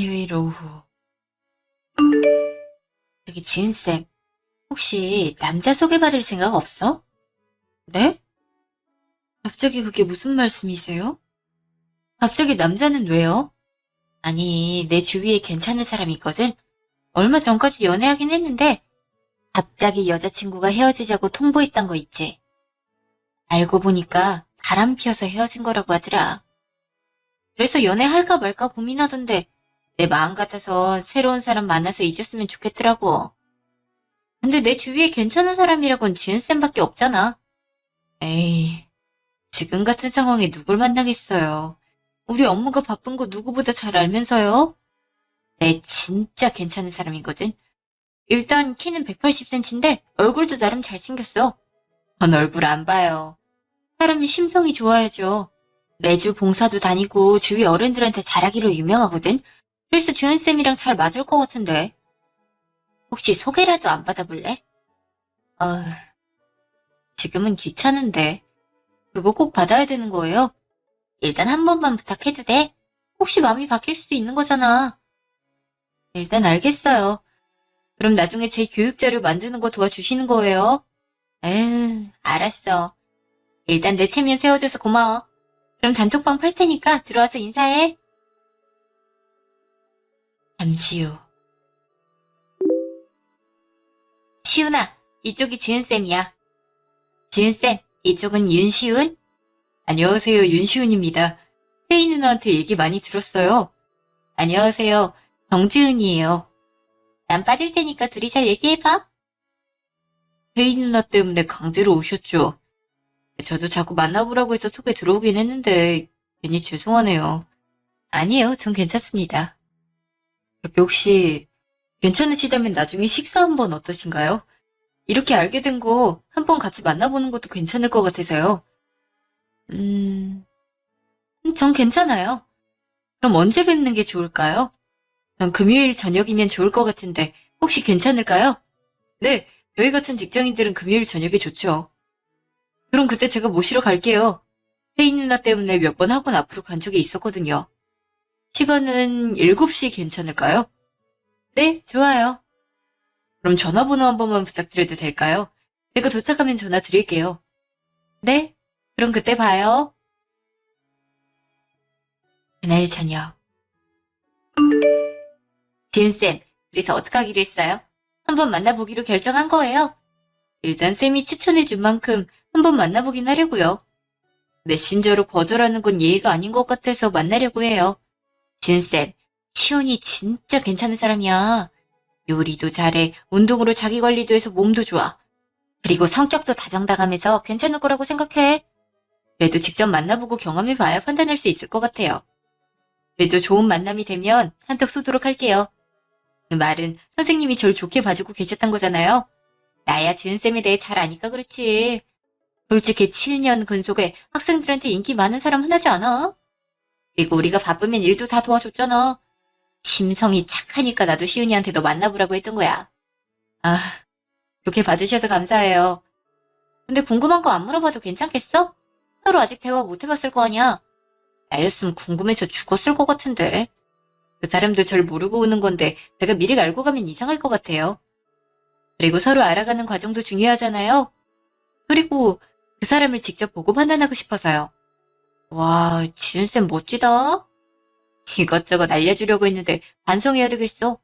화요일 오후. 저기 지은쌤, 혹시 남자 소개받을 생각 없어? 네? 갑자기 그게 무슨 말씀이세요? 갑자기 남자는 왜요? 아니, 내 주위에 괜찮은 사람이 있거든? 얼마 전까지 연애하긴 했는데 갑자기 여자친구가 헤어지자고 통보했던 거 있지? 알고 보니까 바람 피어서 헤어진 거라고 하더라. 그래서 연애할까 말까 고민하던데 내 마음 같아서 새로운 사람 만나서 잊었으면 좋겠더라고. 근데 내 주위에 괜찮은 사람이라곤 지은쌤밖에 없잖아. 에이, 지금 같은 상황에 누굴 만나겠어요. 우리 업무가 바쁜 거 누구보다 잘 알면서요. 내 진짜 괜찮은 사람이거든. 일단 키는 180cm인데 얼굴도 나름 잘생겼어. 전 얼굴 안 봐요. 사람이 심성이 좋아야죠. 매주 봉사도 다니고 주위 어른들한테 잘하기로 유명하거든. 그래서 지은쌤이랑 잘 맞을 것 같은데. 혹시 소개라도 안 받아볼래? 어, 지금은 귀찮은데. 그거 꼭 받아야 되는 거예요? 일단 한 번만 부탁해도 돼? 혹시 마음이 바뀔 수도 있는 거잖아. 일단 알겠어요. 그럼 나중에 제 교육자료 만드는 거 도와주시는 거예요? 알았어. 일단 내 체면 세워줘서 고마워. 그럼 단톡방 팔 테니까 들어와서 인사해. 잠시 후. 시훈아, 이쪽이 지은쌤이야. 지은쌤, 이쪽은 윤시훈? 안녕하세요, 윤시훈입니다. 혜희 누나한테 얘기 많이 들었어요. 안녕하세요, 정지은이에요. 난 빠질 테니까 둘이 잘 얘기해봐. 혜희 누나 때문에 강제로 오셨죠. 저도 자꾸 만나보라고 해서 톡에 들어오긴 했는데 괜히 죄송하네요. 아니에요, 전 괜찮습니다. 여기 혹시 괜찮으시다면 나중에 식사 한번 어떠신가요? 이렇게 알게 된 거 한번 같이 만나보는 것도 괜찮을 것 같아서요. 전 괜찮아요. 그럼 언제 뵙는 게 좋을까요? 전 금요일 저녁이면 좋을 것 같은데 혹시 괜찮을까요? 네, 저희 같은 직장인들은 금요일 저녁이 좋죠. 그럼 그때 제가 모시러 갈게요. 혜인 누나 때문에 몇 번 학원 앞으로 간 적이 있었거든요. 시간은 7시 괜찮을까요? 네, 좋아요. 그럼 전화번호 한 번만 부탁드려도 될까요? 제가 도착하면 전화 드릴게요. 네, 그럼 그때 봐요. 그날 저녁. 지은쌤, 그래서 어떻게 하기로 했어요? 한번 만나보기로 결정한 거예요. 일단 쌤이 추천해준 만큼 한번 만나보긴 하려고요. 메신저로 거절하는 건 예의가 아닌 것 같아서 만나려고 해요. 지은쌤, 시온이 진짜 괜찮은 사람이야. 요리도 잘해, 운동으로 자기 관리도 해서 몸도 좋아. 그리고 성격도 다정다감해서 괜찮을 거라고 생각해. 그래도 직접 만나보고 경험해봐야 판단할 수 있을 것 같아요. 그래도 좋은 만남이 되면 한턱 쏘도록 할게요. 그 말은 선생님이 절 좋게 봐주고 계셨단 거잖아요. 나야 지은쌤에 대해 잘 아니까 그렇지. 솔직히 7년 근속에 학생들한테 인기 많은 사람 흔하지 않아? 그리고 우리가 바쁘면 일도 다 도와줬잖아. 심성이 착하니까 나도 시윤이한테 너 만나보라고 했던 거야. 아, 좋게 봐주셔서 감사해요. 근데 궁금한 거 안 물어봐도 괜찮겠어? 서로 아직 대화 못 해봤을 거 아니야. 나였으면 궁금해서 죽었을 것 같은데. 그 사람도 절 모르고 오는 건데 제가 미리 알고 가면 이상할 것 같아요. 그리고 서로 알아가는 과정도 중요하잖아요. 그리고 그 사람을 직접 보고 판단하고 싶어서요. 와, 지은쌤 멋지다. 이것저것 알려주려고 했는데 반성해야 되겠어.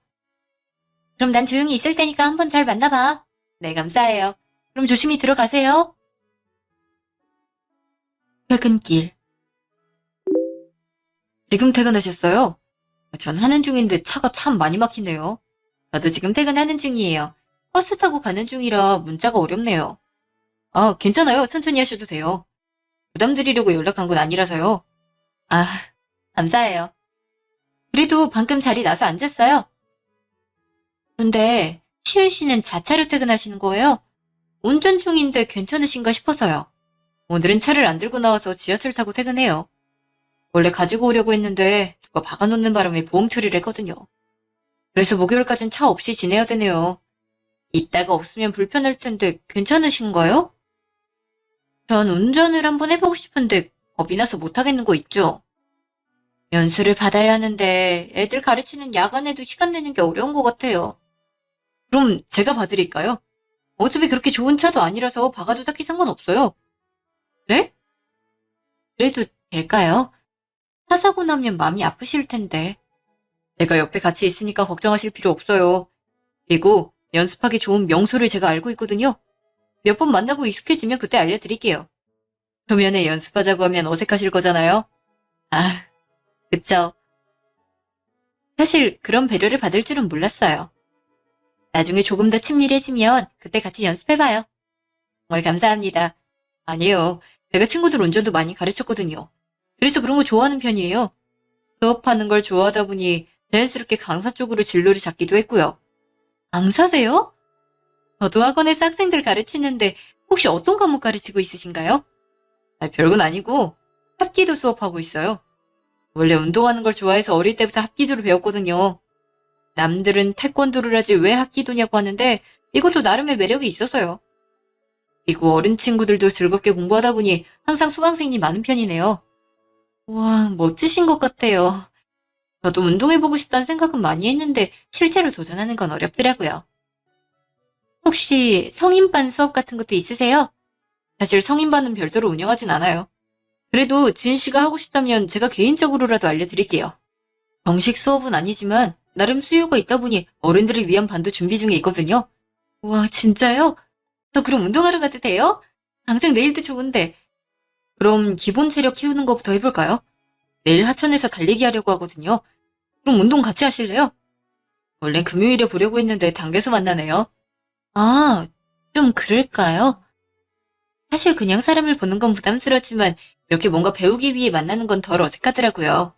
그럼 난 조용히 있을 테니까 한번 잘 만나봐. 네, 감사해요. 그럼 조심히 들어가세요. 퇴근길. 지금 퇴근하셨어요? 전 하는 중인데 차가 참 많이 막히네요. 저도 지금 퇴근하는 중이에요. 버스 타고 가는 중이라 문자가 어렵네요. 아, 괜찮아요. 천천히 하셔도 돼요. 부담 드리려고 연락한 건 아니라서요. 아, 감사해요. 그래도 방금 자리 나서 앉았어요. 근데 시은 씨는 자차로 퇴근하시는 거예요? 운전 중인데 괜찮으신가 싶어서요. 오늘은 차를 안 들고 나와서 지하철 타고 퇴근해요. 원래 가지고 오려고 했는데 누가 박아놓는 바람에 보험 처리를 했거든요. 그래서 목요일까진 차 없이 지내야 되네요. 이따가 없으면 불편할 텐데 괜찮으신가요? 전 운전을 한번 해보고 싶은데 겁이 나서 못하겠는 거 있죠? 연수를 받아야 하는데 애들 가르치는 야간에도 시간 내는 게 어려운 것 같아요. 그럼 제가 봐드릴까요? 어차피 그렇게 좋은 차도 아니라서 박아도 딱히 상관없어요. 네? 그래도 될까요? 차 사고 나면 마음이 아프실 텐데. 제가 옆에 같이 있으니까 걱정하실 필요 없어요. 그리고 연습하기 좋은 명소를 제가 알고 있거든요. 몇 번 만나고 익숙해지면 그때 알려드릴게요. 초면에 연습하자고 하면 어색하실 거잖아요. 아, 그쵸. 사실 그런 배려를 받을 줄은 몰랐어요. 나중에 조금 더 친밀해지면 그때 같이 연습해봐요. 정말 감사합니다. 아니에요. 제가 친구들 운전도 많이 가르쳤거든요. 그래서 그런 거 좋아하는 편이에요. 수업하는 걸 좋아하다 보니 자연스럽게 강사 쪽으로 진로를 잡기도 했고요. 강사세요? 저도 학원에서 학생들 가르치는데 혹시 어떤 과목 가르치고 있으신가요? 별건 아니고 합기도 수업하고 있어요. 원래 운동하는 걸 좋아해서 어릴 때부터 합기도를 배웠거든요. 남들은 태권도를 하지 왜 합기도냐고 하는데 이것도 나름의 매력이 있어서요. 그리고 어린 친구들도 즐겁게 공부하다 보니 항상 수강생이 많은 편이네요. 와, 멋지신 것 같아요. 저도 운동해보고 싶다는 생각은 많이 했는데 실제로 도전하는 건 어렵더라고요. 혹시 성인반 수업 같은 것도 있으세요? 사실 성인반은 별도로 운영하진 않아요. 그래도 지은 씨가 하고 싶다면 제가 개인적으로라도 알려드릴게요. 정식 수업은 아니지만 나름 수요가 있다 보니 어른들을 위한 반도 준비 중에 있거든요. 와, 진짜요? 저 그럼 운동하러 가도 돼요? 당장 내일도 좋은데. 그럼 기본 체력 키우는 것부터 해볼까요? 내일 하천에서 달리기 하려고 하거든요. 그럼 운동 같이 하실래요? 원래 금요일에 보려고 했는데 당겨서 만나네요. 아, 좀 그럴까요? 사실 그냥 사람을 보는 건 부담스럽지만 이렇게 뭔가 배우기 위해 만나는 건 덜 어색하더라고요.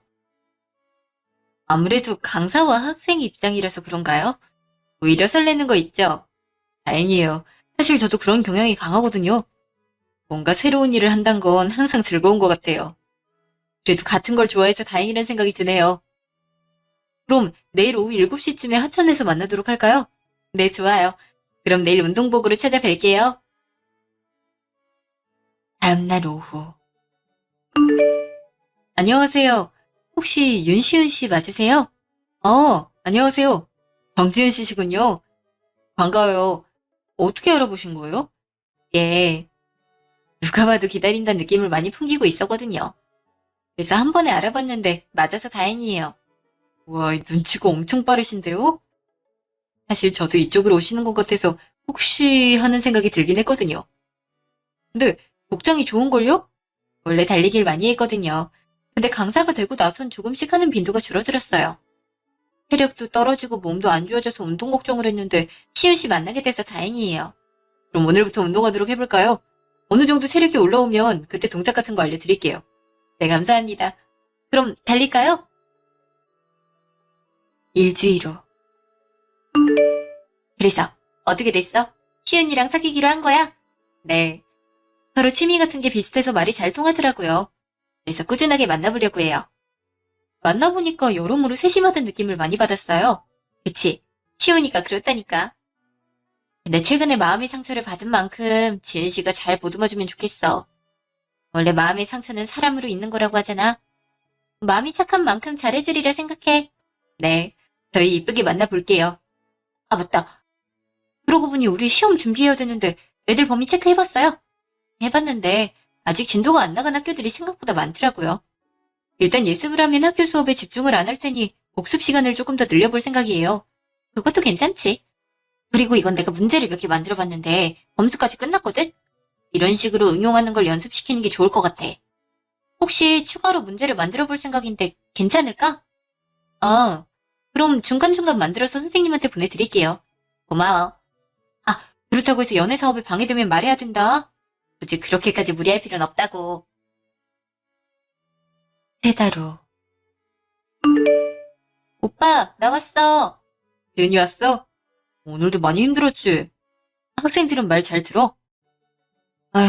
아무래도 강사와 학생 입장이라서 그런가요? 오히려 설레는 거 있죠? 다행이에요. 사실 저도 그런 경향이 강하거든요. 뭔가 새로운 일을 한다는 건 항상 즐거운 것 같아요. 그래도 같은 걸 좋아해서 다행이라는 생각이 드네요. 그럼 내일 오후 7시쯤에 하천에서 만나도록 할까요? 네, 좋아요. 그럼 내일 운동복으로 찾아뵐게요. 다음날 오후. 안녕하세요. 혹시 윤시윤 씨 맞으세요? 안녕하세요. 정지은 씨시군요. 반가워요. 어떻게 알아보신 거예요? 예, 누가 봐도 기다린다는 느낌을 많이 풍기고 있었거든요. 그래서 한 번에 알아봤는데 맞아서 다행이에요. 와, 눈치가 엄청 빠르신데요? 사실 저도 이쪽으로 오시는 것 같아서 혹시 하는 생각이 들긴 했거든요. 근데 복장이 좋은걸요? 원래 달리기를 많이 했거든요. 근데 강사가 되고 나선 조금씩 하는 빈도가 줄어들었어요. 체력도 떨어지고 몸도 안 좋아져서 운동 걱정을 했는데 시윤 씨 만나게 돼서 다행이에요. 그럼 오늘부터 운동하도록 해볼까요? 어느 정도 체력이 올라오면 그때 동작 같은 거 알려드릴게요. 네, 감사합니다. 그럼 달릴까요? 일주일 후. 그래서 어떻게 됐어? 시윤이랑 사귀기로 한 거야? 네. 서로 취미 같은 게 비슷해서 말이 잘 통하더라고요. 그래서 꾸준하게 만나보려고 해요. 만나보니까 여러모로 세심하다는 느낌을 많이 받았어요. 그치? 시우니까 그렇다니까. 근데 최근에 마음의 상처를 받은 만큼 지은 씨가 잘 보듬어주면 좋겠어. 원래 마음의 상처는 사람으로 있는 거라고 하잖아. 마음이 착한 만큼 잘해주리라 생각해. 네, 저희 이쁘게 만나볼게요. 아, 맞다. 그러고 보니 우리 시험 준비해야 되는데 애들 범위 체크해봤어요? 해봤는데 아직 진도가 안 나간 학교들이 생각보다 많더라고요. 일단 예습을 하면 학교 수업에 집중을 안 할 테니 복습 시간을 조금 더 늘려볼 생각이에요. 그것도 괜찮지. 그리고 이건 내가 문제를 몇 개 만들어봤는데 범수까지 끝났거든? 이런 식으로 응용하는 걸 연습시키는 게 좋을 것 같아. 혹시 추가로 문제를 만들어볼 생각인데 괜찮을까? 그럼 중간중간 만들어서 선생님한테 보내드릴게요. 고마워. 아, 그렇다고 해서 연애 사업에 방해되면 말해야 된다. 굳이 그렇게까지 무리할 필요는 없다고. 3달 후. 오빠, 나 왔어. 지은이 왔어? 오늘도 많이 힘들었지? 학생들은 말 잘 들어? 아휴,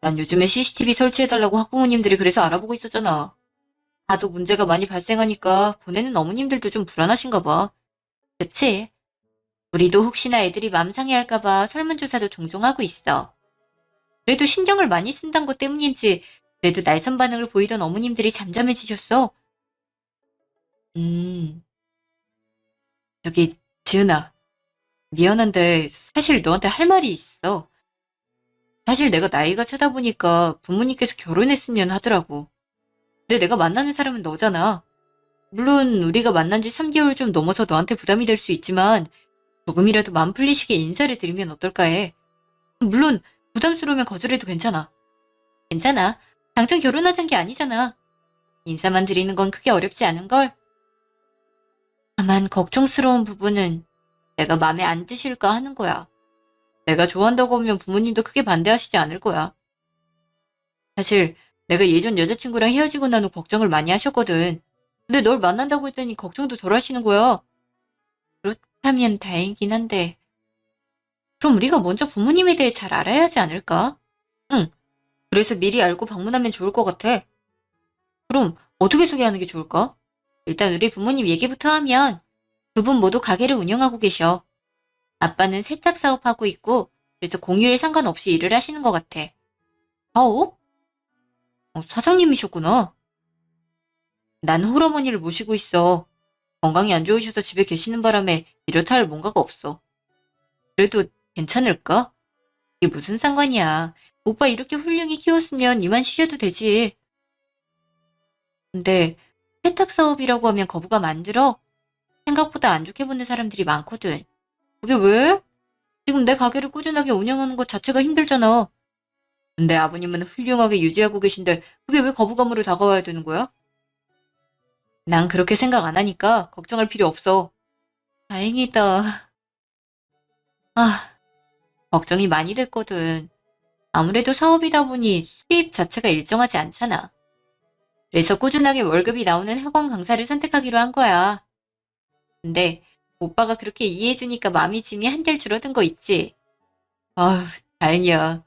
난 요즘에 CCTV 설치해달라고 학부모님들이 그래서 알아보고 있었잖아. 다도 문제가 많이 발생하니까 보내는 어머님들도 좀 불안하신가 봐. 그치? 우리도 혹시나 애들이 맘 상해할까봐 설문조사도 종종 하고 있어. 그래도 신경을 많이 쓴다는 것 때문인지 그래도 날선 반응을 보이던 어머님들이 잠잠해지셨어. 음, 저기, 지은아, 미안한데, 사실 너한테 할 말이 있어. 사실 내가 나이가 차다 보니까 부모님께서 결혼했으면 하더라고. 근데 내가 만나는 사람은 너잖아. 물론 우리가 만난 지 3개월 좀 넘어서 너한테 부담이 될 수 있지만 조금이라도 마음 풀리시게 인사를 드리면 어떨까 해. 물론 부담스러우면 거절해도 괜찮아. 괜찮아. 당장 결혼하자는 게 아니잖아. 인사만 드리는 건 크게 어렵지 않은걸. 다만 걱정스러운 부분은 내가 마음에 안 드실까 하는 거야. 내가 좋아한다고 하면 부모님도 크게 반대하시지 않을 거야. 사실 내가 예전 여자친구랑 헤어지고 난 후 걱정을 많이 하셨거든. 근데 널 만난다고 했더니 걱정도 덜 하시는 거야. 그렇다면 다행이긴 한데 그럼 우리가 먼저 부모님에 대해 잘 알아야 하지 않을까? 응. 그래서 미리 알고 방문하면 좋을 것 같아. 그럼 어떻게 소개하는 게 좋을까? 일단 우리 부모님 얘기부터 하면 두 분 모두 가게를 운영하고 계셔. 아빠는 세탁 사업하고 있고 그래서 공휴일 상관없이 일을 하시는 것 같아. 사업? 사장님이셨구나. 난 홀어머니를 모시고 있어. 건강이 안 좋으셔서 집에 계시는 바람에 이렇다 할 뭔가가 없어. 그래도 괜찮을까? 이게 무슨 상관이야. 오빠 이렇게 훌륭히 키웠으면 이만 쉬셔도 되지. 근데 세탁 사업이라고 하면 거부감 안 들어? 생각보다 안 좋게 보는 사람들이 많거든. 그게 왜? 지금 내 가게를 꾸준하게 운영하는 것 자체가 힘들잖아. 근데 아버님은 훌륭하게 유지하고 계신데 그게 왜 거부감으로 다가와야 되는 거야? 난 그렇게 생각 안 하니까 걱정할 필요 없어. 다행이다. 아, 걱정이 많이 됐거든. 아무래도 사업이다 보니 수입 자체가 일정하지 않잖아. 그래서 꾸준하게 월급이 나오는 학원 강사를 선택하기로 한 거야. 근데 오빠가 그렇게 이해해주니까 마음이 짐이 한결 줄어든 거 있지? 아휴, 다행이야.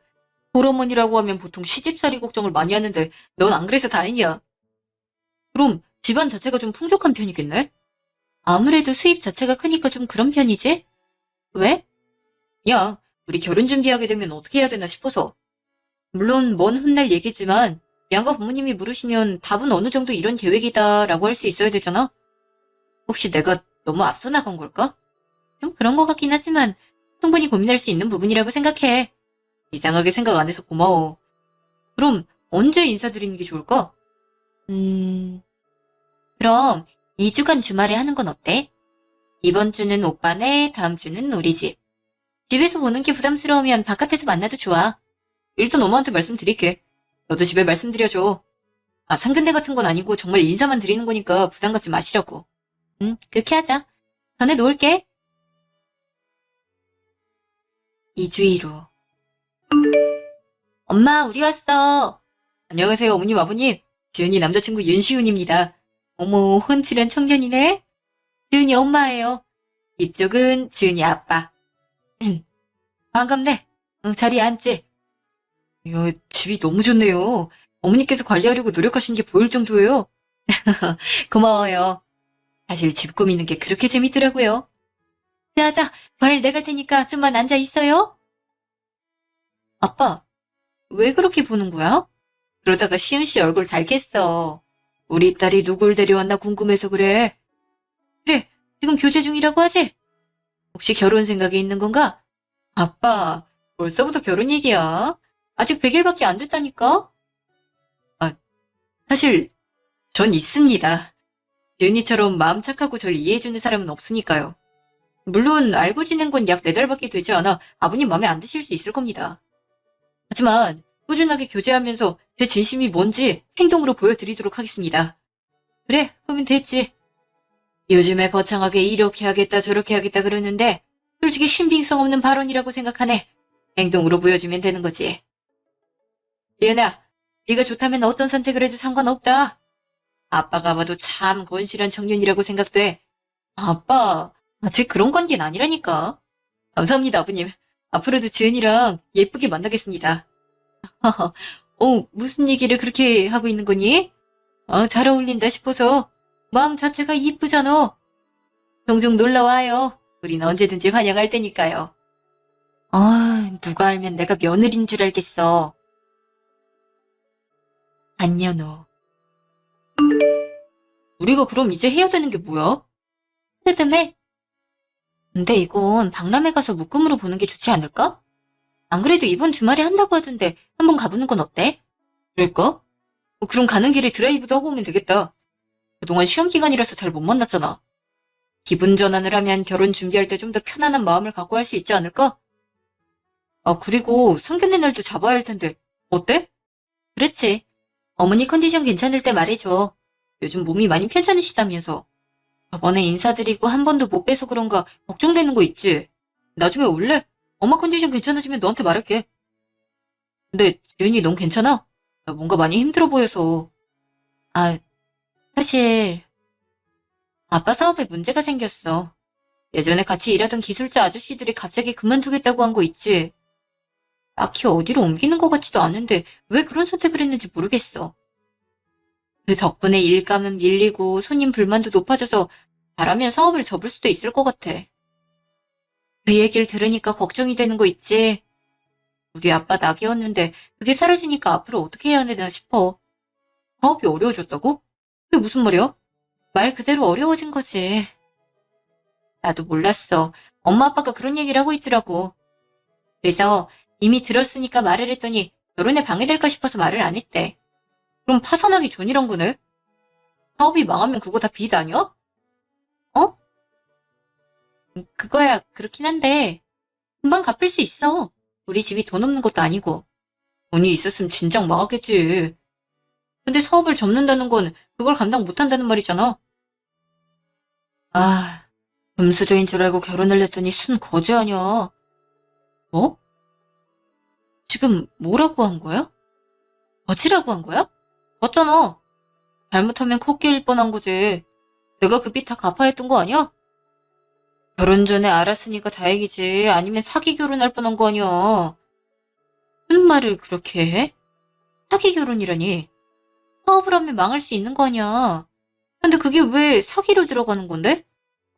홀어머니라고 하면 보통 시집살이 걱정을 많이 하는데 넌 안 그래서 다행이야. 그럼 집안 자체가 좀 풍족한 편이겠네? 아무래도 수입 자체가 크니까 좀 그런 편이지? 왜? 야, 우리 결혼 준비하게 되면 어떻게 해야 되나 싶어서. 물론 먼 훗날 얘기지만 양가 부모님이 물으시면 답은 어느 정도 이런 계획이다라고 할 수 있어야 되잖아? 혹시 내가 너무 앞서 나간 걸까? 좀 그런 것 같긴 하지만 충분히 고민할 수 있는 부분이라고 생각해. 이상하게 생각 안 해서 고마워. 그럼 언제 인사드리는 게 좋을까? 그럼 2주간 주말에 하는 건 어때? 이번 주는 오빠네, 다음 주는 우리 집. 집에서 보는 게 부담스러우면 바깥에서 만나도 좋아. 일단 엄마한테 말씀드릴게. 너도 집에 말씀드려줘. 상견례 같은 건 아니고 정말 인사만 드리는 거니까 부담 갖지 마시라고. 응, 그렇게 하자. 전에 놓을게. 2주 후. 엄마, 우리 왔어. 안녕하세요, 어머님, 아버님. 지은이 남자친구 윤시훈입니다. 어머, 훤칠한 청년이네. 지은이 엄마예요. 이쪽은 지은이 아빠. 반갑네. 응, 자리에 앉지. 이야, 집이 너무 좋네요. 어머니께서 관리하려고 노력하신 게 보일 정도예요. 고마워요. 사실 집 꾸미는 게 그렇게 재밌더라고요. 자자, 과일 내갈 테니까 좀만 앉아 있어요. 아빠, 왜 그렇게 보는 거야? 그러다가 시은 씨 얼굴 닳겠어. 우리 딸이 누굴 데려왔나 궁금해서 그래. 그래, 지금 교제 중이라고 하지? 혹시 결혼 생각이 있는 건가? 아빠, 벌써부터 결혼 얘기야? 아직 100일밖에 안 됐다니까? 아, 사실 전 있습니다. 지은이처럼 마음 착하고 절 이해해주는 사람은 없으니까요. 물론 알고 지낸 건 약 4달밖에 되지 않아 아버님 마음에 안 드실 수 있을 겁니다. 하지만 꾸준하게 교제하면서 제 진심이 뭔지 행동으로 보여드리도록 하겠습니다. 그래, 그러면 됐지. 요즘에 거창하게 이렇게 하겠다 저렇게 하겠다 그러는데 솔직히 신빙성 없는 발언이라고 생각하네. 행동으로 보여주면 되는 거지. 예은아, 네가 좋다면 어떤 선택을 해도 상관없다. 아빠가 봐도 참 건실한 청년이라고 생각돼. 아빠, 아직 그런 관계는 아니라니까. 감사합니다, 아버님. 앞으로도 지은이랑 예쁘게 만나겠습니다. 무슨 얘기를 그렇게 하고 있는 거니? 잘 어울린다 싶어서 마음 자체가 이쁘잖아. 종종 놀러와요. 우린 언제든지 환영할 테니까요. 누가 알면 내가 며느린 줄 알겠어. 반년 후. 우리가 그럼 이제 해야 되는 게 뭐야? 스드메? 근데 이건 박람회 가서 묶음으로 보는 게 좋지 않을까? 안 그래도 이번 주말에 한다고 하던데 한번 가보는 건 어때? 그럴까? 그럼 가는 길에 드라이브도 하고 오면 되겠다. 그동안 시험 기간이라서 잘 못 만났잖아. 기분 전환을 하면 결혼 준비할 때 좀 더 편안한 마음을 갖고 할 수 있지 않을까? 아, 그리고 상견례 날도 잡아야 할 텐데 어때? 그렇지. 어머니 컨디션 괜찮을 때 말해줘. 요즘 몸이 많이 편찮으시다면서. 저번에 인사드리고 한 번도 못 뵈서 그런가 걱정되는 거 있지? 나중에 올래? 엄마 컨디션 괜찮아지면 너한테 말할게. 근데 지은이 넌 괜찮아? 나 뭔가 많이 힘들어 보여서. 아, 사실 아빠 사업에 문제가 생겼어. 예전에 같이 일하던 기술자 아저씨들이 갑자기 그만두겠다고 한 거 있지? 딱히 어디로 옮기는 것 같지도 않은데 왜 그런 선택을 했는지 모르겠어. 그 덕분에 일감은 밀리고 손님 불만도 높아져서 잘하면 사업을 접을 수도 있을 것 같아. 그 얘기를 들으니까 걱정이 되는 거 있지? 우리 아빠 낙이었는데 그게 사라지니까 앞으로 어떻게 해야 되나 싶어. 사업이 어려워졌다고? 그게 무슨 말이야? 말 그대로 어려워진 거지. 나도 몰랐어. 엄마 아빠가 그런 얘기를 하고 있더라고. 그래서 이미 들었으니까 말을 했더니 결혼에 방해될까 싶어서 말을 안 했대. 그럼 파산하기 전이란 거네? 사업이 망하면 그거 다 빚 아니야? 어? 그거야 그렇긴 한데 금방 갚을 수 있어. 우리 집이 돈 없는 것도 아니고. 돈이 있었으면 진작 망하겠지. 근데 사업을 접는다는 건 그걸 감당 못한다는 말이잖아. 아, 금수저인 줄 알고 결혼을 했더니 순 거지 아니야. 뭐? 지금 뭐라고 한 거야? 거지라고 한 거야? 맞잖아. 잘못하면 코 깨일 뻔한 거지. 내가 그 빚 다 갚아야 했던 거 아니야? 결혼 전에 알았으니까 다행이지. 아니면 사기 결혼할 뻔한 거 아니야. 무슨 말을 그렇게 해? 사기 결혼이라니. 사업을 하면 망할 수 있는 거 아니야. 근데 그게 왜 사기로 들어가는 건데?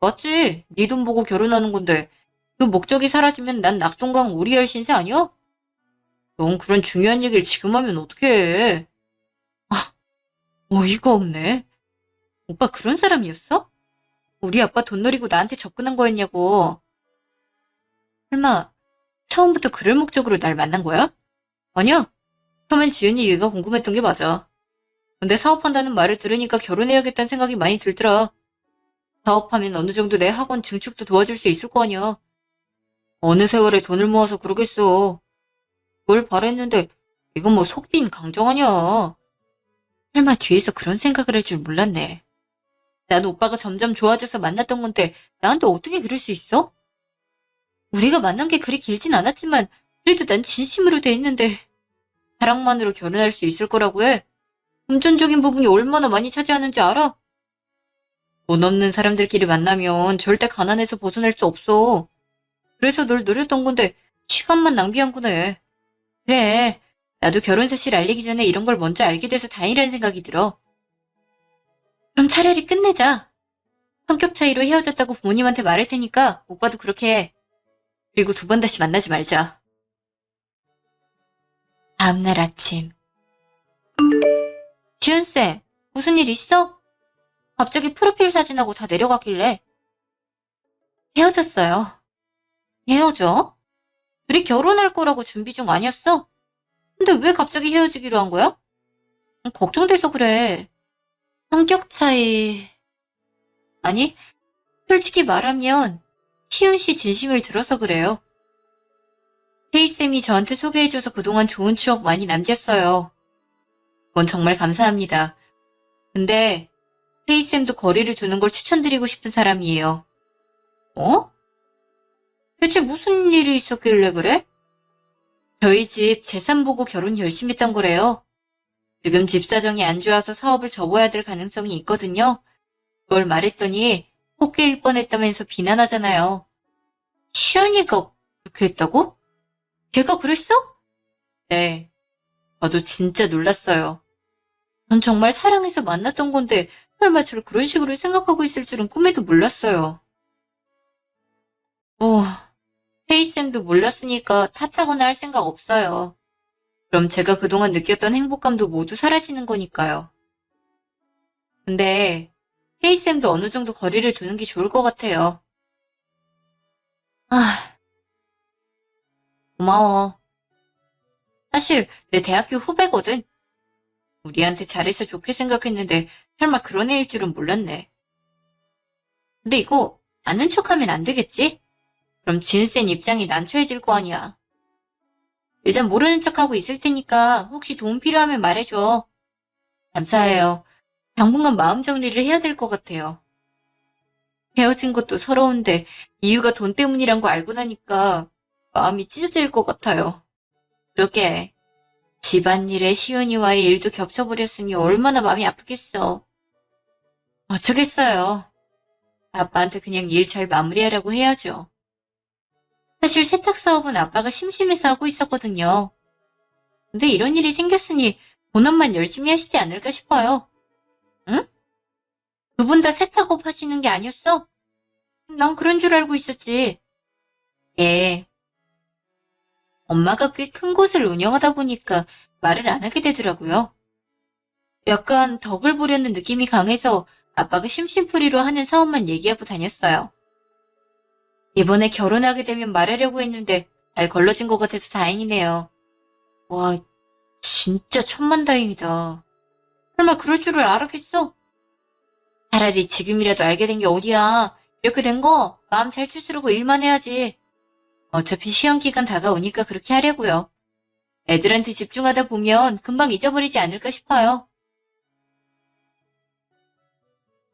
맞지? 네 돈 보고 결혼하는 건데 그 목적이 사라지면 난 낙동강 오리알 신세 아니야? 넌 그런 중요한 얘기를 지금 하면 어떡해. 어이가 없네. 오빠 그런 사람이었어? 우리 아빠 돈 노리고 나한테 접근한 거였냐고. 설마 처음부터 그럴 목적으로 날 만난 거야? 아니야. 처음엔 지은이 얘가 궁금했던 게 맞아. 근데 사업한다는 말을 들으니까 결혼해야겠다는 생각이 많이 들더라. 사업하면 어느 정도 내 학원 증축도 도와줄 수 있을 거 아니야. 어느 세월에 돈을 모아서 그러겠어. 그걸 바랬는데 이건 뭐 속빈 강정 아니야. 설마 뒤에서 그런 생각을 할 줄 몰랐네. 난 오빠가 점점 좋아져서 만났던 건데 나한테 어떻게 그럴 수 있어? 우리가 만난 게 그리 길진 않았지만 그래도 난 진심으로 돼 있는데 사랑만으로 결혼할 수 있을 거라고 해. 금전적인 부분이 얼마나 많이 차지하는지 알아? 돈 없는 사람들끼리 만나면 절대 가난해서 벗어날 수 없어. 그래서 널 노렸던 건데 시간만 낭비한 거네. 그래, 나도 결혼 사실 알리기 전에 이런 걸 먼저 알게 돼서 다행이라는 생각이 들어. 그럼 차라리 끝내자. 성격 차이로 헤어졌다고 부모님한테 말할 테니까 오빠도 그렇게 해. 그리고 두 번 다시 만나지 말자. 다음날 아침. 지은쌤, 무슨 일 있어? 갑자기 프로필 사진하고 다 내려가길래. 헤어졌어요. 헤어져? 둘이 결혼할 거라고 준비 중 아니었어? 근데 왜 갑자기 헤어지기로 한 거야? 걱정돼서 그래. 성격 차이. 아니, 솔직히 말하면 시은 씨 진심을 들어서 그래요. 태희쌤이 저한테 소개해줘서 그동안 좋은 추억 많이 남겼어요. 그건 정말 감사합니다. 근데 태희쌤도 거리를 두는 걸 추천드리고 싶은 사람이에요. 어? 대체 무슨 일이 있었길래 그래? 저희 집 재산 보고 결혼 결심했던 거래요. 지금 집 사정이 안 좋아서 사업을 접어야 될 가능성이 있거든요. 그걸 말했더니 포기일 뻔했다면서 비난하잖아요. 시연이가 그렇게 했다고? 걔가 그랬어? 네. 저도 진짜 놀랐어요. 전 정말 사랑해서 만났던 건데 설마 저를 그런 식으로 생각하고 있을 줄은 꿈에도 몰랐어요. 뭐, 헤이쌤도 몰랐으니까 탓하거나 할 생각 없어요. 그럼 제가 그동안 느꼈던 행복감도 모두 사라지는 거니까요. 근데 헤이쌤도 어느 정도 거리를 두는 게 좋을 것 같아요. 아, 고마워. 사실 내 대학교 후배거든. 우리한테 잘해서 좋게 생각했는데 설마 그런 애일 줄은 몰랐네. 근데 이거 아는 척하면 안 되겠지? 그럼 진센 입장이 난처해질 거 아니야. 일단 모르는 척하고 있을 테니까 혹시 도움 필요하면 말해줘. 감사해요. 당분간 마음 정리를 해야 될 것 같아요. 헤어진 것도 서러운데 이유가 돈 때문이란 거 알고 나니까 마음이 찢어질 것 같아요. 그러게 집안일에 시은이와의 일도 겹쳐버렸으니 얼마나 마음이 아프겠어. 어쩌겠어요. 아빠한테 그냥 일 잘 마무리하라고 해야죠. 사실 세탁 사업은 아빠가 심심해서 하고 있었거든요. 근데 이런 일이 생겼으니 본업만 열심히 하시지 않을까 싶어요. 응? 두 분 다 세탁업 하시는 게 아니었어? 난 그런 줄 알고 있었지. 예. 엄마가 꽤 큰 곳을 운영하다 보니까 말을 안 하게 되더라고요. 약간 덕을 보려는 느낌이 강해서 아빠가 심심풀이로 하는 사업만 얘기하고 다녔어요. 이번에 결혼하게 되면 말하려고 했는데 잘 걸러진 것 같아서 다행이네요. 와, 진짜 천만다행이다. 설마 그럴 줄을 알았겠어? 차라리 지금이라도 알게 된 게 어디야. 이렇게 된 거 마음 잘 추스르고 일만 해야지. 어차피 시험 기간 다가오니까 그렇게 하려고요. 애들한테 집중하다 보면 금방 잊어버리지 않을까 싶어요.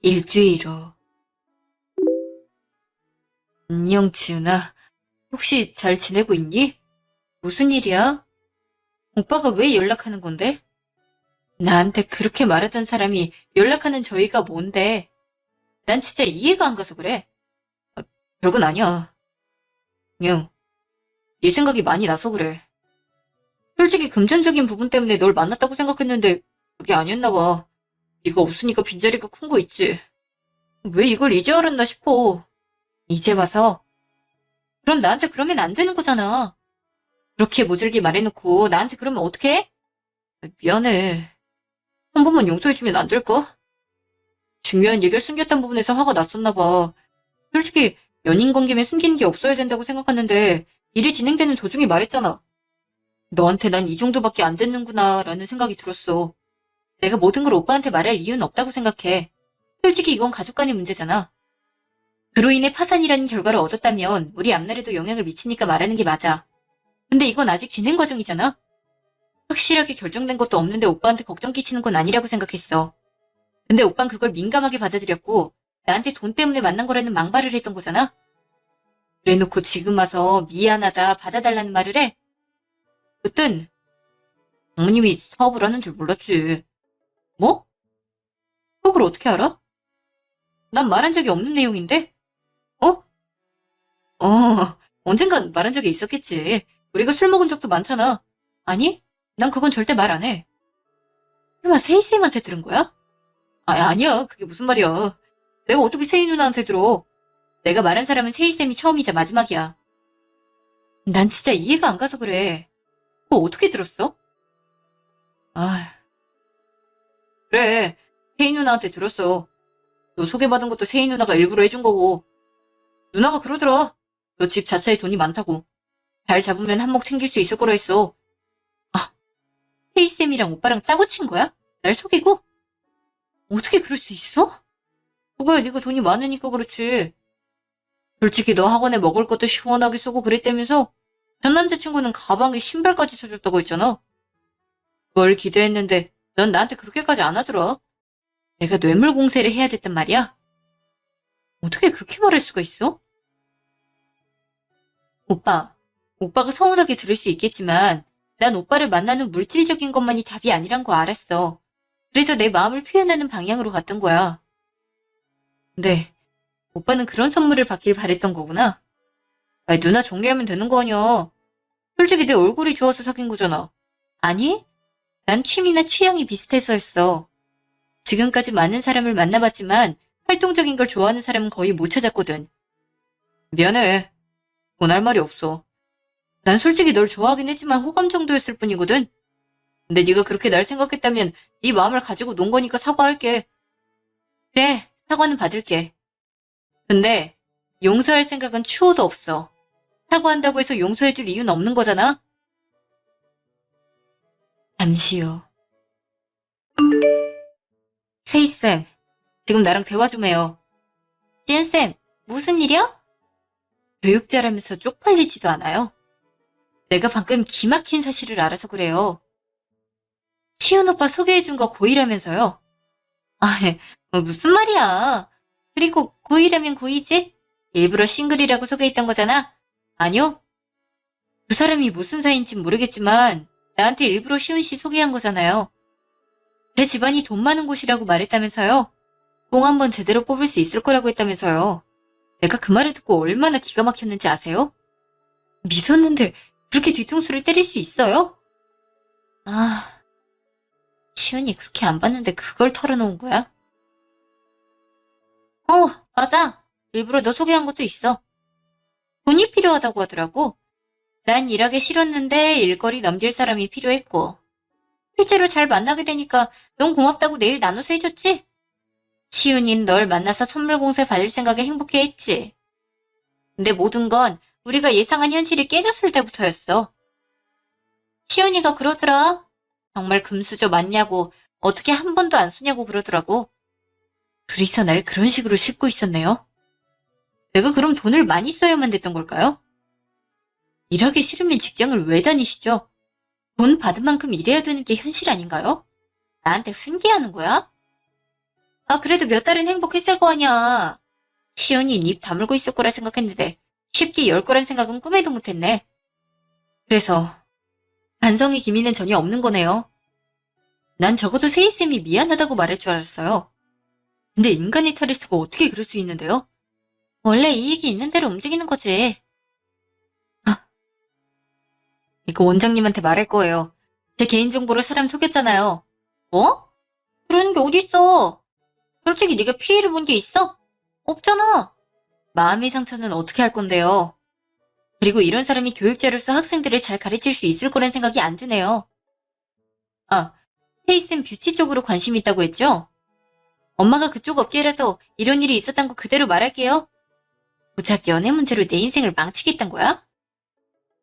일주일 후. 안녕, 지은아. 혹시 잘 지내고 있니? 무슨 일이야? 오빠가 왜 연락하는 건데? 나한테 그렇게 말하던 사람이 연락하는 저희가 뭔데? 난 진짜 이해가 안 가서 그래. 아, 별건 아니야. 그냥 네 생각이 많이 나서 그래. 솔직히 금전적인 부분 때문에 널 만났다고 생각했는데 그게 아니었나 봐. 네가 없으니까 빈자리가 큰 거 있지. 왜 이걸 이제 알았나 싶어. 이제 와서? 그럼 나한테 그러면 안 되는 거잖아. 그렇게 모질게 말해놓고 나한테 그러면 어떡해? 미안해. 한 번만 용서해주면 안 될까? 중요한 얘기를 숨겼던 부분에서 화가 났었나 봐. 솔직히 연인 관계면 숨기는 게 없어야 된다고 생각하는데 일이 진행되는 도중에 말했잖아. 너한테 난 이 정도밖에 안 됐는구나 라는 생각이 들었어. 내가 모든 걸 오빠한테 말할 이유는 없다고 생각해. 솔직히 이건 가족 간의 문제잖아. 그로 인해 파산이라는 결과를 얻었다면 우리 앞날에도 영향을 미치니까 말하는 게 맞아. 근데 이건 아직 진행 과정이잖아. 확실하게 결정된 것도 없는데 오빠한테 걱정 끼치는 건 아니라고 생각했어. 근데 오빤 그걸 민감하게 받아들였고 나한테 돈 때문에 만난 거라는 망발을 했던 거잖아. 그래놓고 지금 와서 미안하다 받아달라는 말을 해? 그땐 장모님이 사업을 하는 줄 몰랐지. 뭐? 그걸 어떻게 알아? 난 말한 적이 없는 내용인데? 어? 언젠간 말한 적이 있었겠지. 우리가 술 먹은 적도 많잖아. 아니? 난 그건 절대 말 안 해. 설마 세희쌤한테 들은 거야? 아니야. 그게 무슨 말이야. 내가 어떻게 세희 누나한테 들어. 내가 말한 사람은 세희쌤이 처음이자 마지막이야. 난 진짜 이해가 안 가서 그래. 그거 어떻게 들었어? 아, 그래. 세희 누나한테 들었어. 너 소개받은 것도 세희 누나가 일부러 해준 거고. 누나가 그러더라. 너 집 자체에 돈이 많다고. 잘 잡으면 한몫 챙길 수 있을 거라 했어. 아, 세희쌤이랑 오빠랑 짜고 친 거야? 날 속이고? 어떻게 그럴 수 있어? 그거야 네가 돈이 많으니까 그렇지. 솔직히 너 학원에 먹을 것도 시원하게 쏘고 그랬다면서 전 남자친구는 가방에 신발까지 사줬다고 했잖아. 뭘 기대했는데 넌 나한테 그렇게까지 안 하더라. 내가 뇌물 공세를 해야 됐단 말이야. 어떻게 그렇게 말할 수가 있어? 오빠가 서운하게 들을 수 있겠지만 난 오빠를 만나는 물질적인 것만이 답이 아니란 거 알았어. 그래서 내 마음을 표현하는 방향으로 갔던 거야. 근데 오빠는 그런 선물을 받길 바랬던 거구나. 아니, 누나 정리하면 되는 거 아니야. 솔직히 내 얼굴이 좋아서 사귄 거잖아. 아니, 난 취미나 취향이 비슷해서였어. 지금까지 많은 사람을 만나봤지만 활동적인 걸 좋아하는 사람은 거의 못 찾았거든. 미안해. 원할 말이 없어. 난 솔직히 널 좋아하긴 했지만 호감 정도였을 뿐이거든. 근데 네가 그렇게 날 생각했다면 네 마음을 가지고 논 거니까 사과할게. 그래, 사과는 받을게. 근데 용서할 생각은 추호도 없어. 사과한다고 해서 용서해줄 이유는 없는 거잖아? 잠시요. 세이쌤, 지금 나랑 대화 좀 해요. 지은쌤, 무슨 일이야? 교육자라면서 쪽팔리지도 않아요? 내가 방금 기막힌 사실을 알아서 그래요. 시은 오빠 소개해준 거 고의라면서요? 아, 무슨 말이야. 그리고 고의라면 고의지? 일부러 싱글이라고 소개했던 거잖아? 아니요. 두 사람이 무슨 사이인진 모르겠지만 나한테 일부러 시은 씨 소개한 거잖아요. 제 집안이 돈 많은 곳이라고 말했다면서요? 공 한번 제대로 뽑을 수 있을 거라고 했다면서요. 내가 그 말을 듣고 얼마나 기가 막혔는지 아세요? 미쳤는데 그렇게 뒤통수를 때릴 수 있어요? 아, 시은이 그렇게 안 봤는데 그걸 털어놓은 거야? 맞아. 일부러 너 소개한 것도 있어. 돈이 필요하다고 하더라고. 난 일하기 싫었는데 일거리 넘길 사람이 필요했고. 실제로 잘 만나게 되니까 넌 고맙다고 내일 나눠서 해줬지? 시윤이는 널 만나서 선물 공세 받을 생각에 행복해했지. 근데 모든 건 우리가 예상한 현실이 깨졌을 때부터였어. 시윤이가 그러더라. 정말 금수저 맞냐고 어떻게 한 번도 안 쏘냐고 그러더라고. 둘이서 날 그런 식으로 씹고 있었네요. 내가 그럼 돈을 많이 써야만 됐던 걸까요? 일하기 싫으면 직장을 왜 다니시죠? 돈 받은 만큼 일해야 되는 게 현실 아닌가요? 나한테 훈계하는 거야? 아, 그래도 몇 달은 행복했을 거 아니야. 시연이 입 다물고 있을 거라 생각했는데 쉽게 열 거란 생각은 꿈에도 못했네. 그래서 반성의 기미는 전혀 없는 거네요. 난 적어도 세이쌤이 미안하다고 말할 줄 알았어요. 근데 인간의 탈을 쓰고 어떻게 그럴 수 있는데요? 원래 이익이 있는 대로 움직이는 거지. 이거 원장님한테 말할 거예요. 제 개인정보로 사람 속였잖아요. 뭐? 그런 게 어딨어? 솔직히 네가 피해를 본 게 있어? 없잖아. 마음의 상처는 어떻게 할 건데요? 그리고 이런 사람이 교육자로서 학생들을 잘 가르칠 수 있을 거란 생각이 안 드네요. 아, 헤이슨 뷰티 쪽으로 관심 있다고 했죠? 엄마가 그쪽 업계라서 이런 일이 있었단 거 그대로 말할게요. 고작 연애 문제로 내 인생을 망치겠단 거야?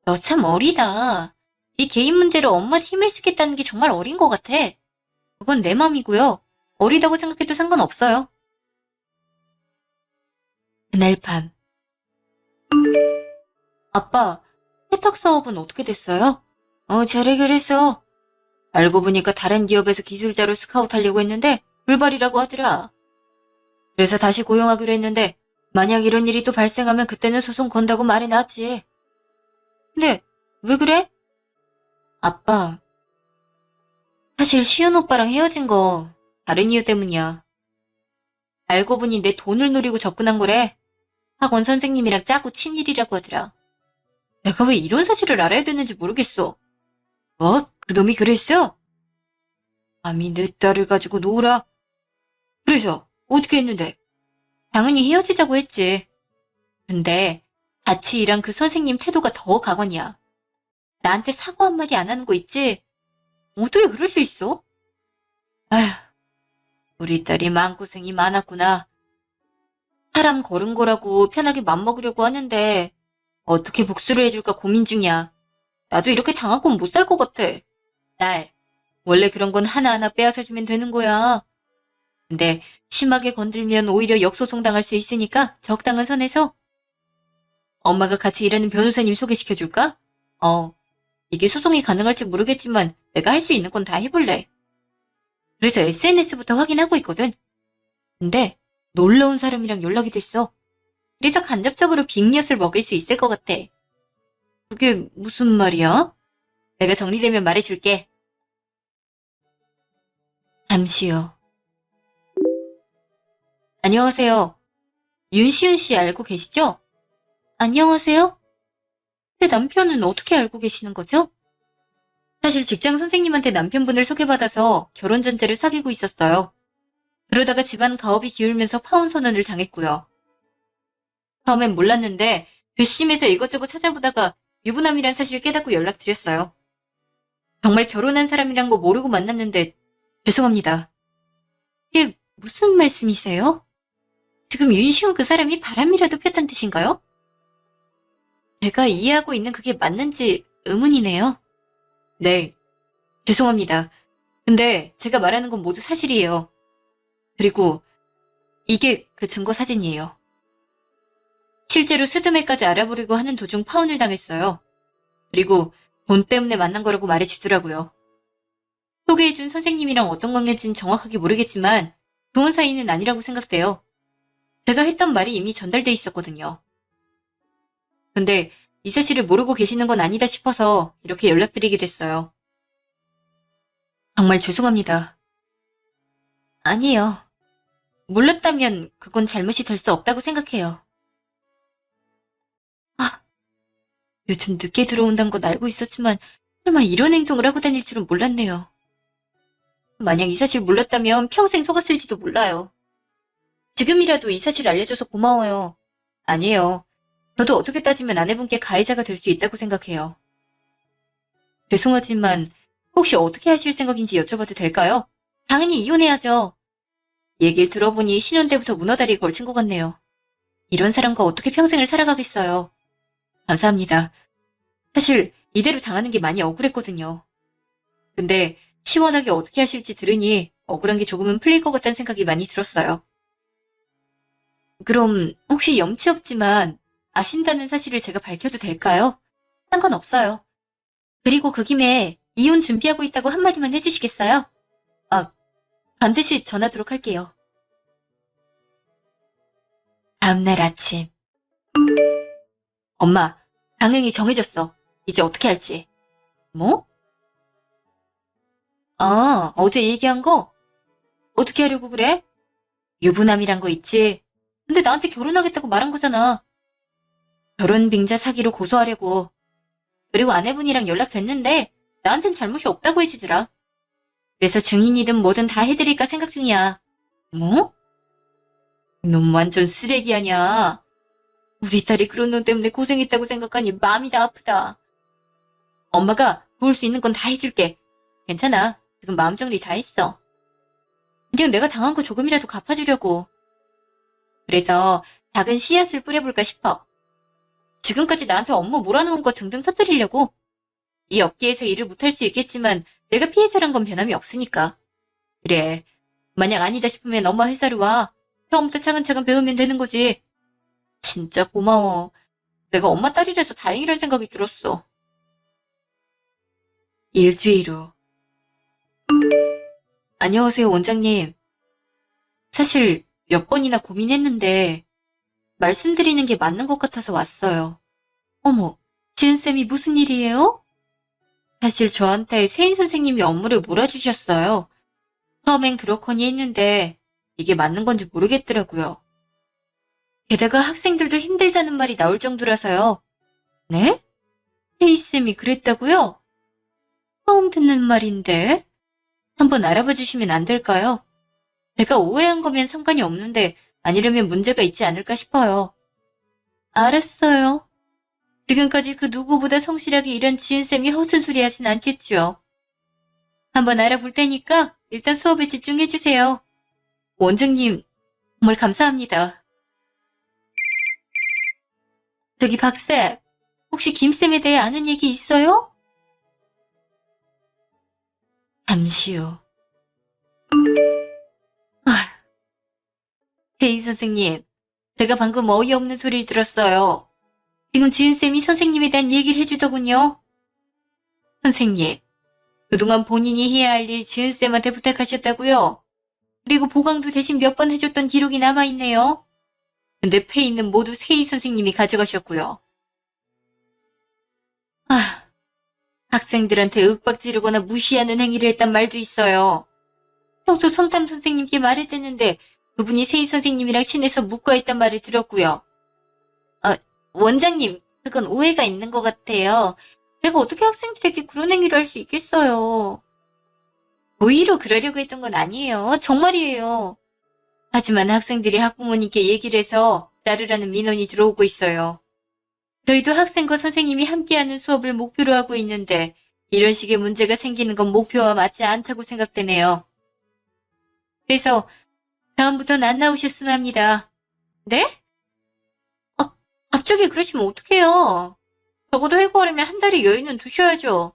너 참 어리다. 네 개인 문제로 엄마한테 힘을 쓰겠다는 게 정말 어린 것 같아. 그건 내 맘이고요. 어리다고 생각해도 상관없어요. 그날 밤. 아빠, 세탁 사업은 어떻게 됐어요? 잘해 그랬어. 알고 보니까 다른 기업에서 기술자로 스카우트하려고 했는데 불발이라고 하더라. 그래서 다시 고용하기로 했는데 만약 이런 일이 또 발생하면 그때는 소송 건다고 말해놨지. 근데 왜 그래? 아빠, 사실 시은 오빠랑 헤어진 거 다른 이유 때문이야. 알고 보니 내 돈을 노리고 접근한 거래. 학원 선생님이랑 짜고 친 일이라고 하더라. 내가 왜 이런 사실을 알아야 되는지 모르겠어. 뭐? 그놈이 그랬어? 감히 내 딸을 가지고 놀아. 그래서 어떻게 했는데? 당연히 헤어지자고 했지. 근데 같이 일한 그 선생님 태도가 더 가관이야. 나한테 사과 한마디 안 하는 거 있지? 어떻게 그럴 수 있어? 아휴, 우리 딸이 마음고생이 많았구나. 사람 걸은 거라고 편하게 맘먹으려고 하는데 어떻게 복수를 해줄까 고민 중이야. 나도 이렇게 당하고는 못 살 것 같아. 딸, 원래 그런 건 하나하나 빼앗아주면 되는 거야. 근데 심하게 건들면 오히려 역소송 당할 수 있으니까 적당한 선에서. 엄마가 같이 일하는 변호사님 소개시켜줄까? 이게 소송이 가능할지 모르겠지만 내가 할 수 있는 건 다 해볼래. 그래서 SNS부터 확인하고 있거든. 근데 놀라운 사람이랑 연락이 됐어. 그래서 간접적으로 빅엿을 먹일 수 있을 것 같아. 그게 무슨 말이야? 내가 정리되면 말해줄게. 잠시요. 안녕하세요. 윤시윤 씨 알고 계시죠? 안녕하세요? 제 남편은 어떻게 알고 계시는 거죠? 사실 직장 선생님한테 남편분을 소개받아서 결혼 전제를 사귀고 있었어요. 그러다가 집안 가업이 기울면서 파혼 선언을 당했고요. 처음엔 몰랐는데 괘씸해서 이것저것 찾아보다가 유부남이란 사실 깨닫고 연락드렸어요. 정말 결혼한 사람이란 거 모르고 만났는데 죄송합니다. 이게 무슨 말씀이세요? 지금 윤시훈 그 사람이 바람이라도 폈단 뜻인가요? 제가 이해하고 있는 그게 맞는지 의문이네요. 네, 죄송합니다. 근데 제가 말하는 건 모두 사실이에요. 그리고 이게 그 증거 사진이에요. 실제로 스드메까지 알아보려고 하는 도중 파혼을 당했어요. 그리고 돈 때문에 만난 거라고 말해주더라고요. 소개해준 선생님이랑 어떤 관계인지는 정확하게 모르겠지만 좋은 사이는 아니라고 생각돼요. 제가 했던 말이 이미 전달돼 있었거든요. 근데 이 사실을 모르고 계시는 건 아니다 싶어서 이렇게 연락드리게 됐어요. 정말 죄송합니다. 아니요. 몰랐다면 그건 잘못이 될 수 없다고 생각해요. 아, 요즘 늦게 들어온다는 건 알고 있었지만 설마 이런 행동을 하고 다닐 줄은 몰랐네요. 만약 이 사실 몰랐다면 평생 속았을지도 몰라요. 지금이라도 이 사실 알려줘서 고마워요. 아니에요. 저도 어떻게 따지면 아내분께 가해자가 될 수 있다고 생각해요. 죄송하지만 혹시 어떻게 하실 생각인지 여쭤봐도 될까요? 당연히 이혼해야죠. 얘기를 들어보니 신혼 때부터 문어다리에 걸친 것 같네요. 이런 사람과 어떻게 평생을 살아가겠어요. 감사합니다. 사실 이대로 당하는 게 많이 억울했거든요. 근데 시원하게 어떻게 하실지 들으니 억울한 게 조금은 풀릴 것 같다는 생각이 많이 들었어요. 그럼 혹시 염치 없지만 아신다는 사실을 제가 밝혀도 될까요? 상관없어요. 그리고 그 김에 이혼 준비하고 있다고 한마디만 해주시겠어요? 아, 반드시 전하도록 할게요. 다음날 아침. 엄마, 방향이 정해졌어. 이제 어떻게 할지. 뭐? 아, 어제 얘기한 거? 어떻게 하려고 그래? 유부남이란 거 있지? 근데 나한테 결혼하겠다고 말한 거잖아. 결혼 빙자 사기로 고소하려고. 그리고 아내분이랑 연락됐는데 나한텐 잘못이 없다고 해주더라. 그래서 증인이든 뭐든 다 해드릴까 생각 중이야. 뭐? 넌 완전 쓰레기 아니야. 우리 딸이 그런 놈 때문에 고생했다고 생각하니 마음이 다 아프다. 엄마가 도울 수 있는 건 다 해줄게. 괜찮아. 지금 마음 정리 다 했어. 그냥 내가 당한 거 조금이라도 갚아주려고. 그래서 작은 씨앗을 뿌려볼까 싶어. 지금까지 나한테 업무 몰아놓은 거 등등 터뜨리려고. 이 업계에서 일을 못할 수 있겠지만 내가 피해자란 건 변함이 없으니까. 그래. 만약 아니다 싶으면 엄마 회사로 와. 처음부터 차근차근 배우면 되는 거지. 진짜 고마워. 내가 엄마 딸이라서 다행이란 생각이 들었어. 일주일 후. 안녕하세요, 원장님. 사실 몇 번이나 고민했는데 말씀드리는 게 맞는 것 같아서 왔어요. 어머, 지은쌤이 무슨 일이에요? 사실 저한테 세인 선생님이 업무를 몰아주셨어요. 처음엔 그렇거니 했는데 이게 맞는 건지 모르겠더라고요. 게다가 학생들도 힘들다는 말이 나올 정도라서요. 네? 세이쌤이 그랬다고요? 처음 듣는 말인데 한번 알아봐 주시면 안 될까요? 제가 오해한 거면 상관이 없는데 아니려면 문제가 있지 않을까 싶어요. 알았어요. 지금까지 그 누구보다 성실하게 일한 지은쌤이 허튼 소리 하진 않겠죠. 한번 알아볼 테니까 일단 수업에 집중해주세요. 원장님, 정말 감사합니다. 저기 박쌤, 혹시 김쌤에 대해 아는 얘기 있어요? 잠시 후. 대인 선생님, 제가 방금 어이없는 소리를 들었어요. 지금 지은쌤이 선생님에 대한 얘기를 해주더군요. 선생님, 그동안 본인이 해야 할 일 지은쌤한테 부탁하셨다고요? 그리고 보강도 대신 몇 번 해줬던 기록이 남아있네요. 근데 페이는 모두 세이 선생님이 가져가셨고요. 학생들한테 윽박 지르거나 무시하는 행위를 했단 말도 있어요. 평소 성담 선생님께 말했댔는데 그분이 세이 선생님이랑 친해서 묵과했단 말을 들었고요. 원장님, 그건 오해가 있는 것 같아요. 제가 어떻게 학생들에게 그런 행위를 할 수 있겠어요. 고의로 그러려고 했던 건 아니에요. 정말이에요. 하지만 학생들이 학부모님께 얘기를 해서 자르라는 민원이 들어오고 있어요. 저희도 학생과 선생님이 함께하는 수업을 목표로 하고 있는데 이런 식의 문제가 생기는 건 목표와 맞지 않다고 생각되네요. 그래서 다음부터는 안 나오셨으면 합니다. 네? 아, 갑자기 그러시면 어떡해요. 적어도 해고하려면 한 달의 여유는 두셔야죠.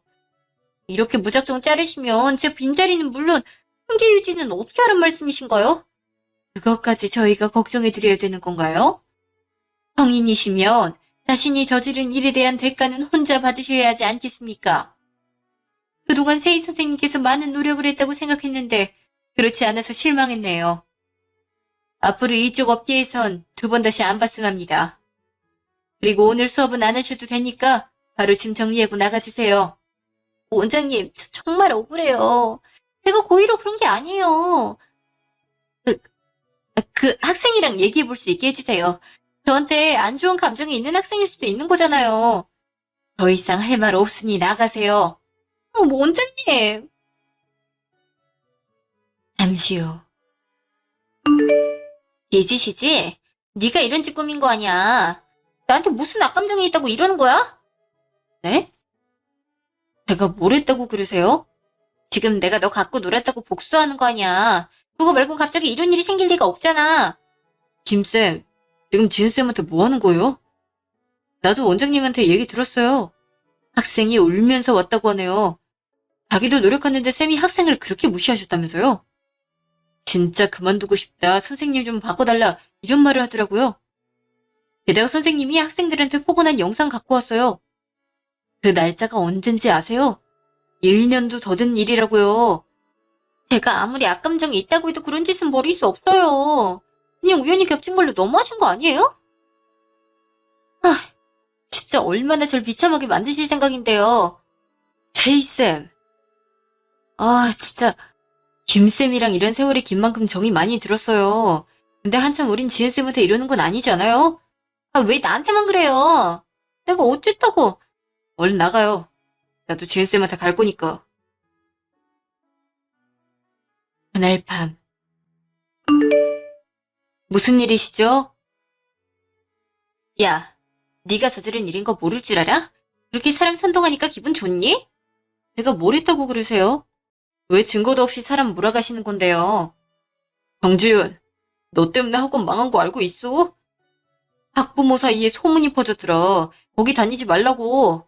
이렇게 무작정 자르시면 제 빈자리는 물론 생계 유지는 어떻게 하란 말씀이신가요? 그것까지 저희가 걱정해드려야 되는 건가요? 성인이시면 자신이 저지른 일에 대한 대가는 혼자 받으셔야 하지 않겠습니까? 그동안 세희 선생님께서 많은 노력을 했다고 생각했는데 그렇지 않아서 실망했네요. 앞으로 이쪽 업계에선 두 번 다시 안 봤음 합니다. 그리고 오늘 수업은 안 하셔도 되니까 바로 짐 정리하고 나가주세요. 원장님, 저 정말 억울해요. 제가 고의로 그런 게 아니에요. 그, 그 학생이랑 얘기해 볼 수 있게 해주세요. 저한테 안 좋은 감정이 있는 학생일 수도 있는 거잖아요. 더 이상 할 말 없으니 나가세요. 뭐 원장님. 잠시 후. 네 짓이지? 네가 이런 짓 꾸민 거 아니야. 나한테 무슨 악감정이 있다고 이러는 거야? 네? 제가 뭘 했다고 그러세요? 지금 내가 너 갖고 놀았다고 복수하는 거 아니야. 그거 말고 갑자기 이런 일이 생길 리가 없잖아. 김쌤, 지금 지은쌤한테 뭐 하는 거예요? 나도 원장님한테 얘기 들었어요. 학생이 울면서 왔다고 하네요. 자기도 노력하는데 쌤이 학생을 그렇게 무시하셨다면서요? 진짜 그만두고 싶다. 선생님 좀 바꿔달라. 이런 말을 하더라고요. 게다가 선생님이 학생들한테 포근한 영상 갖고 왔어요. 그 날짜가 언젠지 아세요? 1년도 더 된 일이라고요. 제가 아무리 악감정이 있다고 해도 그런 짓은 버릴 수 없어요. 그냥 우연히 겹친 걸로 너무하신 거 아니에요? 아, 진짜 얼마나 절 비참하게 만드실 생각인데요. 제이쌤. 아, 진짜 김쌤이랑 이런 세월이 긴 만큼 정이 많이 들었어요. 근데 한참 어린 지은쌤한테 이러는 건 아니지 않아요? 아, 왜 나한테만 그래요? 내가 어쨌다고. 얼른 나가요. 나도 지은쌤한테 갈 거니까. 그날 밤. 무슨 일이시죠? 야, 네가 저지른 일인 거 모를 줄 알아? 그렇게 사람 선동하니까 기분 좋니? 내가 뭘 했다고 그러세요? 왜 증거도 없이 사람 몰아가시는 건데요? 정지윤, 너 때문에 학원 망한 거 알고 있어? 학부모 사이에 소문이 퍼졌더라. 거기 다니지 말라고.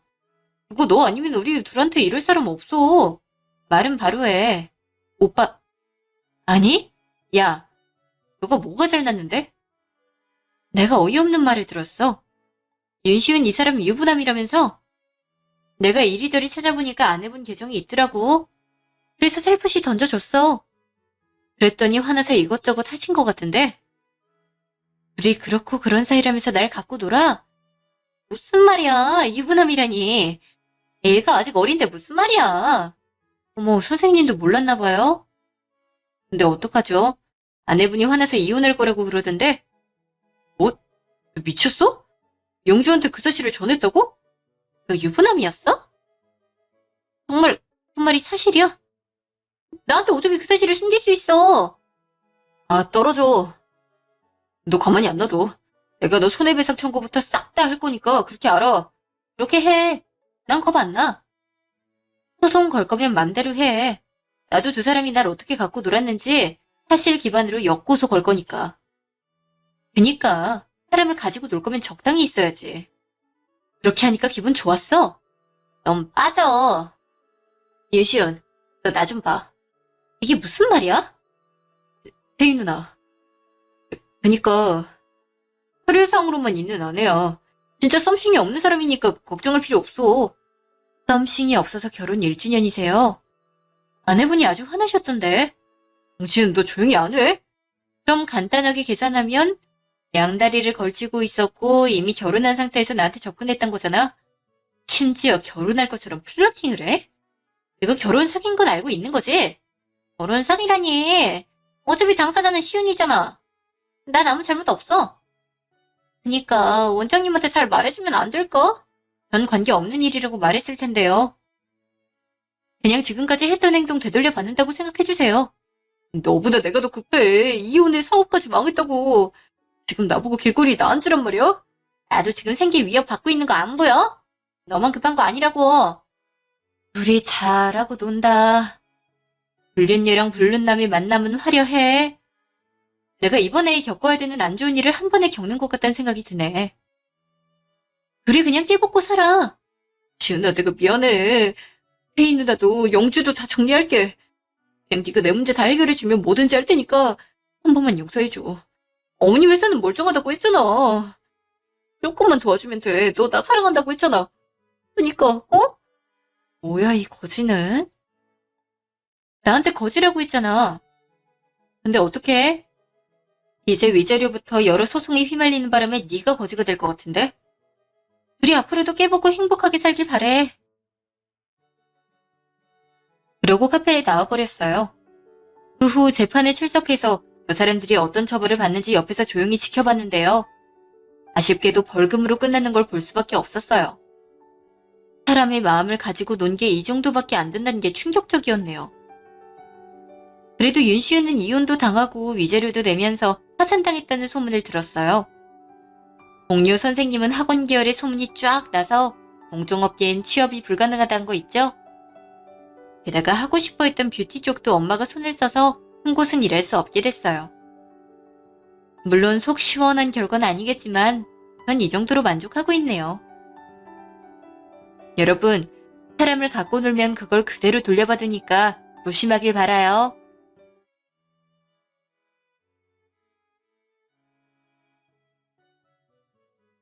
그거 너 아니면 우리 둘한테 이럴 사람 없어. 말은 바로 해. 오빠, 아니? 야, 너가 뭐가 잘났는데? 내가 어이없는 말을 들었어. 윤시윤 이 사람 유부남이라면서? 내가 이리저리 찾아보니까 안 해본 계정이 있더라고. 그래서 살포시 던져줬어. 그랬더니 화나서 이것저것 하신 것 같은데? 우리 그렇고 그런 사이라면서 날 갖고 놀아? 무슨 말이야, 유부남이라니. 애가 아직 어린데 무슨 말이야. 어머, 선생님도 몰랐나 봐요? 근데 어떡하죠? 아내분이 화나서 이혼할 거라고 그러던데? 뭐? 너 미쳤어? 영주한테 그 사실을 전했다고? 너 유부남이었어? 정말, 정말이 사실이야? 나한테 어떻게 그 사실을 숨길 수 있어? 아, 떨어져. 너 가만히 안 놔둬. 내가 너 손해배상 청구부터 싹 다 할 거니까 그렇게 알아. 그렇게 해. 난 겁 안 나. 소송 걸 거면 맘대로 해. 나도 두 사람이 날 어떻게 갖고 놀았는지 사실 기반으로 역고소 걸 거니까. 그니까 사람을 가지고 놀 거면 적당히 있어야지. 그렇게 하니까 기분 좋았어? 넌 빠져. 유시연, 너 나 좀 봐. 이게 무슨 말이야? 태희 누나. 그니까 서류상으로만 있는 아내야. 진짜 썸씽이 없는 사람이니까 걱정할 필요 없어. 썸씽이 없어서 결혼 1주년이세요. 아내분이 아주 화나셨던데. 정지은 너 조용히 안 해? 그럼 간단하게 계산하면 양다리를 걸치고 있었고 이미 결혼한 상태에서 나한테 접근했던 거잖아. 심지어 결혼할 것처럼 플러팅을 해? 내가 결혼 사귄 건 알고 있는 거지? 결혼 사귀라니. 어차피 당사자는 시윤이잖아. 난 아무 잘못 없어. 그니까 원장님한테 잘 말해주면 안 될까? 전 관계없는 일이라고 말했을 텐데요. 그냥 지금까지 했던 행동 되돌려 받는다고 생각해주세요. 너보다 내가 더 급해. 이혼해 사업까지 망했다고. 지금 나보고 길거리에 나앉으란 말이야? 나도 지금 생계 위협 받고 있는 거 안 보여? 너만 급한 거 아니라고. 우리 잘하고 논다. 불륜녀랑 불륜남의 만남은 화려해. 내가 이번에 겪어야 되는 안 좋은 일을 한 번에 겪는 것 같다는 생각이 드네. 둘이 그냥 깨벗고 살아. 지은아, 내가 미안해. 혜인 누나도 영주도 다 정리할게. 그냥 네가 내 문제 다 해결해주면 뭐든지 할 테니까 한 번만 용서해줘. 어머니 회사는 멀쩡하다고 했잖아. 조금만 도와주면 돼. 너 나 사랑한다고 했잖아. 그러니까, 어? 뭐야, 이 거지는? 나한테 거지라고 했잖아. 근데 어떡해? 이제 위자료부터 여러 소송에 휘말리는 바람에 네가 거지가 될 것 같은데? 둘이 앞으로도 깨보고 행복하게 살길 바래. 그러고 카페를 나와버렸어요. 그 후 재판에 출석해서 그 사람들이 어떤 처벌을 받는지 옆에서 조용히 지켜봤는데요. 아쉽게도 벌금으로 끝나는 걸 볼 수밖에 없었어요. 사람의 마음을 가지고 논 게 이 정도밖에 안 된다는 게 충격적이었네요. 그래도 윤시윤은 이혼도 당하고 위자료도 내면서 파산당했다는 소문을 들었어요. 동료 선생님은 학원 계열의 소문이 쫙 나서 동종업계엔 취업이 불가능하다는 거 있죠? 게다가 하고 싶어 했던 뷰티 쪽도 엄마가 손을 써서 한 곳은 일할 수 없게 됐어요. 물론 속 시원한 결과는 아니겠지만 전 이 정도로 만족하고 있네요. 여러분, 사람을 갖고 놀면 그걸 그대로 돌려받으니까 조심하길 바라요.